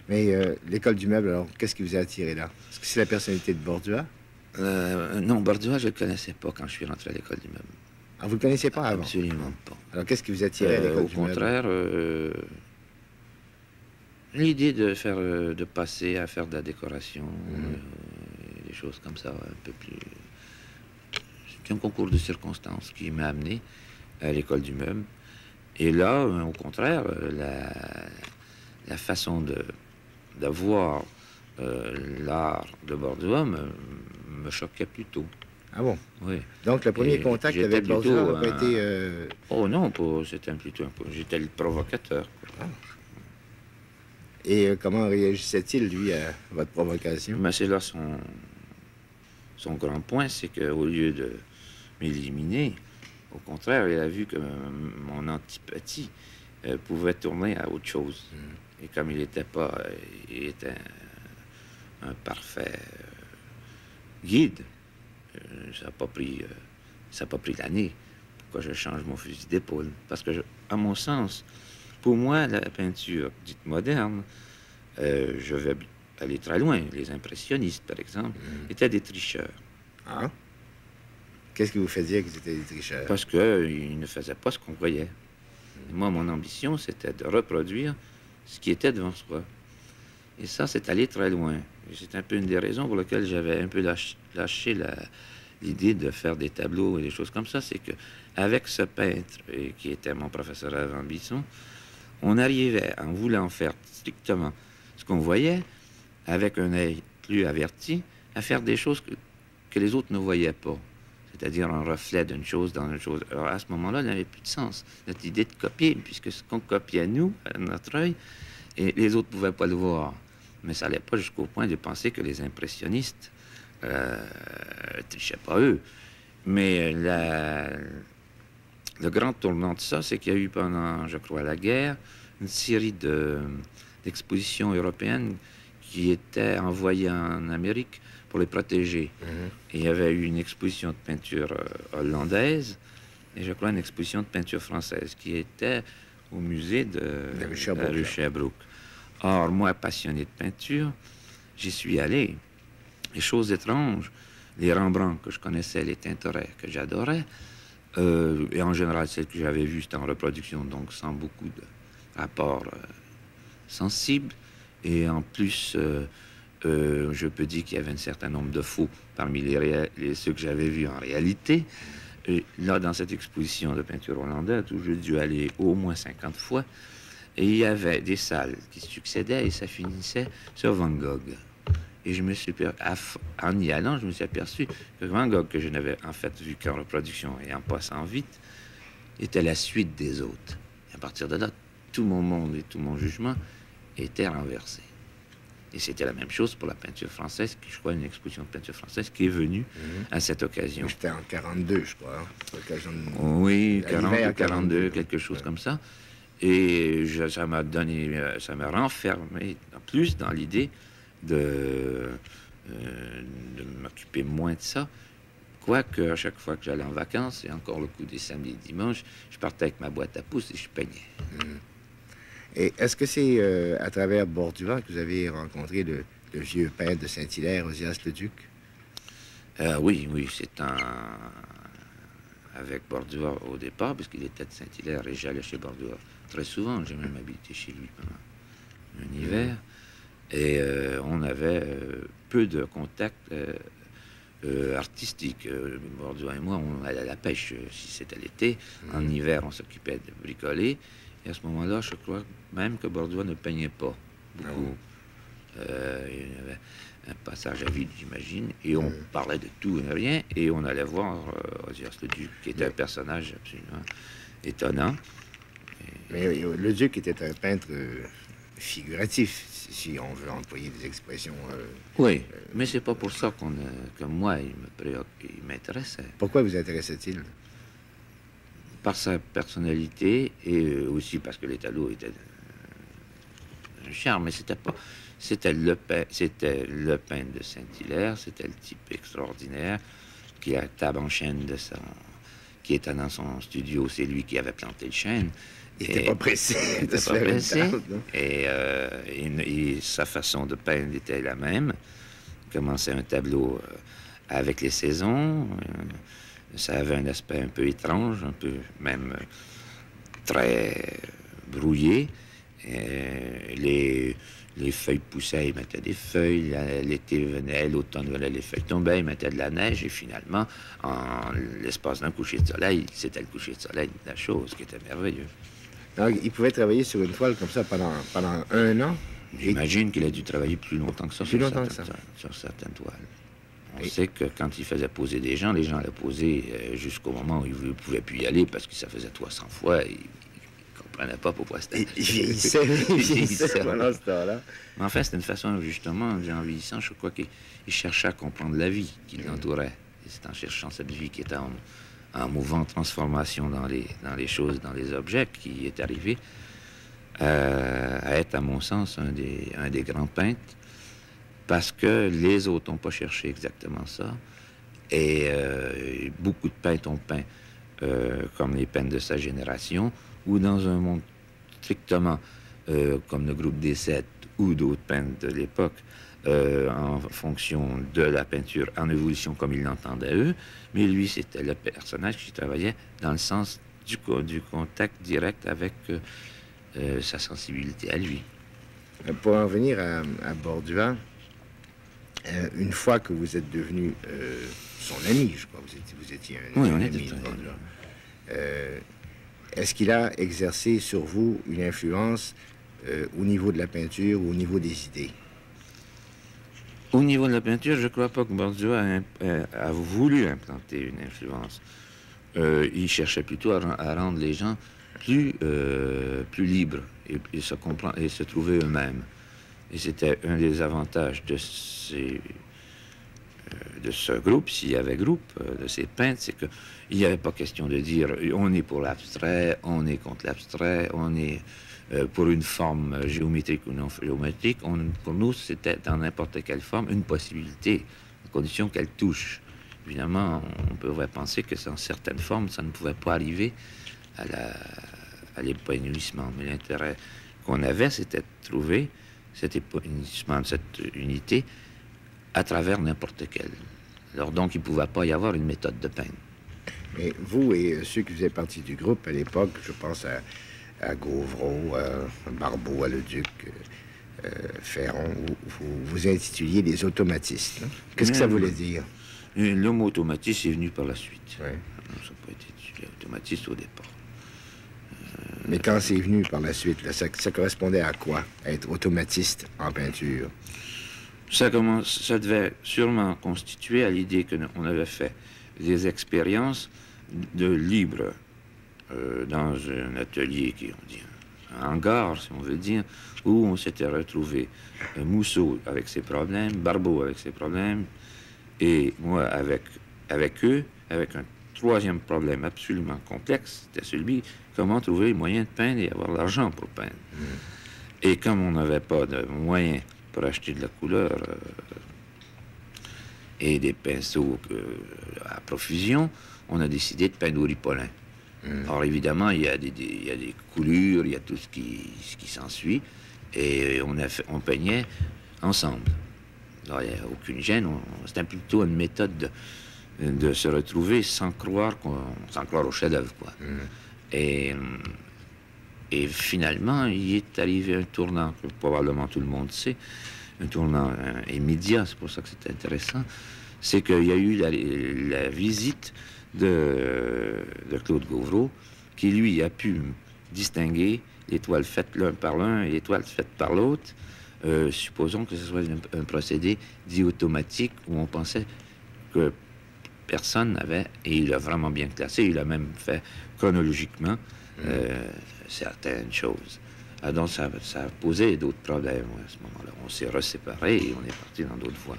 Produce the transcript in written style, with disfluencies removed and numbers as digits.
Mais l'école du meuble, alors, qu'est-ce qui vous a attiré là? Est-ce que c'est la personnalité de Bordua? Non, Bordua, je ne le connaissais pas quand je suis rentré à l'école du meuble. Ah, vous ne le connaissiez pas avant? Absolument pas. Alors, qu'est-ce qui vous attirait à l'école Au du meuble? contraire, l'idée de faire, de passer à faire de la décoration, des choses comme ça, un peu plus. C'est un concours de circonstances qui m'a amené à l'école du meuble. Et là, au contraire, la façon de voir l'art de Bordua me choquait plutôt. Ah bon? Oui. Donc, le premier Et contact j'étais avec Bordua plutôt n'a pas été... Oh non, c'était plutôt j'étais le provocateur, quoi. Et comment réagissait-il, lui, à votre provocation? Mais c'est là son grand point, c'est qu'au lieu de m'éliminer, au contraire, il a vu que mon antipathie pouvait tourner à autre chose. Et comme il était pas, il était un parfait guide, ça n'a pas pris l'année. Pourquoi je change mon fusil d'épaule? Parce que, à mon sens, pour moi, la peinture dite moderne, je vais aller très loin. Les impressionnistes, par exemple, étaient des tricheurs. Ah? Qu'est-ce qui vous fait dire qu'ils étaient des tricheurs? Parce qu'ils ne faisaient pas ce qu'on voyait. Et moi, mon ambition, c'était de reproduire ce qui était devant soi. Et ça, c'est aller très loin. Et c'est un peu une des raisons pour lesquelles j'avais un peu lâché l'idée de faire des tableaux et des choses comme ça. C'est que avec ce peintre, qui était mon professeur avant Bisson, on arrivait, en voulant faire strictement ce qu'on voyait, avec un œil plus averti, à faire des choses que les autres ne voyaient pas. C'est-à-dire un reflet d'une chose dans une chose. Alors à ce moment-là, il n'avait plus de sens. Notre idée de copier, puisque ce qu'on copiait nous, à notre œil, et les autres ne pouvaient pas le voir. Mais ça n'allait pas jusqu'au point de penser que les impressionnistes trichaient pas eux. Mais le grand tournant de ça, c'est qu'il y a eu pendant, je crois, la guerre, une série d'expositions européennes qui étaient envoyées en Amérique pour les protéger. Et il y avait eu une exposition de peinture hollandaise et je crois une exposition de peinture française qui était au musée de la rue Sherbrooke. Or, moi, passionné de peinture, j'y suis allé. Et choses étranges, les Rembrandt que je connaissais, les Tintoret que j'adorais, et en général, celles que j'avais vues, c'était en reproduction, donc sans beaucoup de rapports sensibles. Et en plus, je peux dire qu'il y avait un certain nombre de faux parmi ceux que j'avais vus en réalité. Et là, dans cette exposition de peinture hollandaise, où j'ai dû aller au moins 50 fois, et il y avait des salles qui succédaient et ça finissait sur Van Gogh. Et je me suis en y allant, je me suis aperçu que Van Gogh, que je n'avais en fait vu qu'en reproduction et en passant vite, était la suite des autres. Et à partir de là, tout mon monde et tout mon jugement était renversé. Et c'était la même chose pour la peinture française, qui, je crois, une exposition de peinture française qui est venue à cette occasion. C'était en 42, je crois. L'occasion de... Oui, 40 ou 42, quelque chose comme ça. Et ça m'a donné, ça m'a renfermé en plus dans l'idée de m'occuper moins de ça. Quoique, à chaque fois que j'allais en vacances, et encore le coup des samedis et dimanches, je partais avec ma boîte à pouces et je peignais. Et est-ce que c'est à travers Bordua que vous avez rencontré le vieux peintre de Saint-Hilaire, Ozias Leduc? Oui, c'est avec Bordua au départ, parce qu'il était de Saint-Hilaire et j'allais chez Bordua très souvent. J'ai même habité chez lui pendant un hiver. Et on avait peu de contacts artistiques. Bordua et moi, on allait à la pêche si c'était l'été. En hiver, on s'occupait de bricoler. Et à ce moment-là, je crois même que Bordua ne peignait pas beaucoup. Il y avait un passage à vide, j'imagine, et on parlait de tout et de rien, et on allait voir Ozias Leduc, qui était un personnage absolument étonnant. Mais Leduc était un peintre figuratif, si on veut employer des expressions... oui, mais c'est pas pour ça que moi, il m'intéressait. Pourquoi vous intéressait-il? Par sa personnalité, et aussi parce que les tableaux étaient un charme, mais c'était pas... C'était le peintre de Saint-Hilaire, c'était le type extraordinaire qui a table en chêne qui était dans son studio, c'est lui qui avait planté le chêne. Il n'était pas pressé Il de n'était se pas faire une pressé. tarte, non? Et sa façon de peindre était la même. Il commençait un tableau avec les saisons. Ça avait un aspect un peu étrange, un peu même très brouillé. Les feuilles poussaient, ils mettaient des feuilles. L'été venait, l'automne venait, les feuilles tombaient, ils mettaient de la neige. Et finalement, en l'espace d'un coucher de soleil, c'était le coucher de soleil de la chose qui était merveilleux. Donc, il pouvait travailler sur une toile comme ça pendant 1 an. J'imagine qu'il a dû travailler plus longtemps que ça, Plus longtemps que ça. sur certaines toiles. On sait que quand il faisait poser des gens, les gens allaient poser jusqu'au moment où ils ne pouvaient plus y aller parce que ça faisait 300 fois et ils ne comprenaient pas pourquoi c'était. Il vieillissait pendant ce temps-là. En fait, c'était une façon, justement, en vieillissant, je crois qu'il cherchait à comprendre la vie qui l'entourait. Et c'est en cherchant cette vie qui était en mouvant transformation dans les choses, dans les objets, qui est arrivé à être, à mon sens, un des grands peintres, parce que les autres n'ont pas cherché exactement ça. Et beaucoup de peintres ont peint comme les peintres de sa génération, ou dans un monde strictement comme le groupe des Sept ou d'autres peintres de l'époque, en fonction de la peinture en évolution comme ils l'entendaient eux. Mais lui, c'était le personnage qui travaillait dans le sens du contact direct avec sa sensibilité à lui. Pour en venir à Bordua, une fois que vous êtes devenu son ami, je crois, vous étiez un ami de Bordua, est-ce qu'il a exercé sur vous une influence au niveau de la peinture ou au niveau des idées? Au niveau de la peinture, je ne crois pas que Bordua a voulu implanter une influence. Il cherchait plutôt à rendre les gens plus libres et se trouver eux-mêmes. Et c'était un des avantages de ce groupe, s'il y avait groupe, de ces peintres, c'est qu'il n'y avait pas question de dire on est pour l'abstrait, on est contre l'abstrait, on est pour une forme géométrique ou non géométrique. Pour nous, c'était dans n'importe quelle forme une possibilité, à condition qu'elle touche. Évidemment, on pourrait penser que dans certaines formes, ça ne pouvait pas arriver à l'épanouissement. Mais l'intérêt qu'on avait, c'était de trouver cet épanouissement, cette unité, à travers n'importe quelle. Alors donc, il ne pouvait pas y avoir une méthode de peindre. Mais vous et ceux qui faisaient partie du groupe à l'époque, je pense à Gauvreau, à Barbeau, à Leduc, Ferron, vous intituliez les automatistes. Hein? Qu'est-ce que ça voulait dire? Le mot automatiste est venu par la suite. Ouais. Ça n'a pas été intitulé automatiste au départ. Mais quand c'est venu par la suite, là, ça correspondait à quoi, être automatiste en peinture? Ça devait sûrement constituer à l'idée qu'on avait fait des expériences de libre dans un atelier qui, on dit, un hangar, si on veut dire, où on s'était retrouvé Mousseau avec ses problèmes, Barbeau avec ses problèmes, et moi avec eux, avec un troisième problème absolument complexe, c'était celui comment trouver les moyens de peindre et avoir l'argent pour peindre. Et comme on n'avait pas de moyens pour acheter de la couleur et des pinceaux à profusion, on a décidé de peindre au ripolin. Alors évidemment, il y a des coulures, il y a tout ce qui s'ensuit, et on peignait ensemble. Alors, il n'y a aucune gêne, c'était plutôt une méthode de se retrouver sans croire au chef-d'œuvre, quoi. Et finalement, il est arrivé un tournant que probablement tout le monde sait, un tournant immédiat, c'est pour ça que c'est intéressant, c'est qu'il y a eu la visite de Claude Gauvreau, qui lui a pu distinguer les toiles faites l'un par l'un et les toiles faites par l'autre. Supposons que ce soit un procédé dit automatique où on pensait que personne n'avait, et il a vraiment bien classé, il a même fait chronologiquement certaines choses. Donc ça a posé d'autres problèmes à ce moment-là. On s'est reséparés et on est parti dans d'autres voies.